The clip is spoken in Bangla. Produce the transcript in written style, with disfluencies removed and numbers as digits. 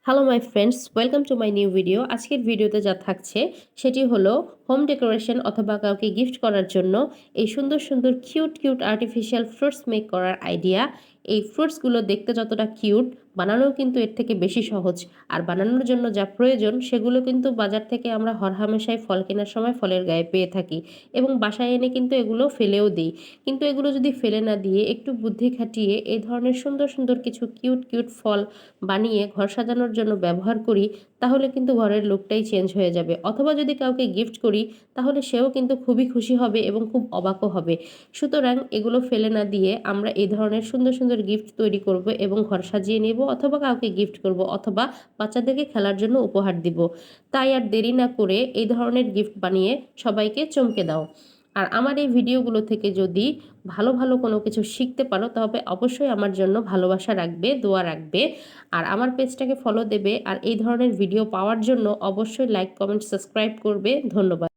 Hello my friends, welcome to my new video. আজকের ভিডিওতে যা থাকছে সেটি হলো হোম ডেকোরেশন অথবা কাউকে গিফট করার জন্য এই সুন্দর সুন্দর cute cute artificial fruits make করার আইডিয়া। এই ফ্রুটসগুলো দেখতে যতটা কিউট, বানানোও কিন্তু এর থেকে বেশি সহজ। আর বানানোর জন্য যা প্রয়োজন সেগুলো কিন্তু বাজার থেকে আমরা হরহামেশাই ফল কেনার সময় ফলের গায়ে পেয়ে থাকি এবং বাসায় এনে কিন্তু এগুলো ফেলেও দিই। কিন্তু এগুলো যদি ফেলে না দিয়ে একটু বুদ্ধি খাটিয়ে এই ধরনের সুন্দর সুন্দর কিছু কিউট কিউট ফল বানিয়ে ঘর সাজানোর জন্য ব্যবহার করি, তাহলে কিন্তু ঘরের লুকটাই চেঞ্জ হয়ে যাবে। অথবা যদি কাউকে গিফট করি তাহলে সেও কিন্তু খুবই খুশি হবে এবং খুব অবাকও হবে। সুতরাং এগুলো ফেলে না দিয়ে আমরা এই ধরনের সুন্দর সুন্দর গিফট তৈরি করব এবং ঘর সাজিয়ে নেব, অথবা কাউকে গিফট করব, অথবা বাচ্চাদেরকে খেলার জন্য উপহার দিব। তাই আর দেরি না করে এই ধরনের গিফট বানিয়ে সবাইকে চমকে দাও। আর আমার এই ভিডিওগুলো থেকে যদি ভালো ভালো কোনো কিছু শিখতে পারো তবে অবশ্যই আমার জন্য ভালোবাসা রাখবে, দোয়া রাখবে। আর আমার পেজটাকে ফলো দেবে। আর এই ধরনের ভিডিও পাওয়ার জন্য অবশ্যই লাইক, কমেন্ট, সাবস্ক্রাইব করবে। ধন্যবাদ।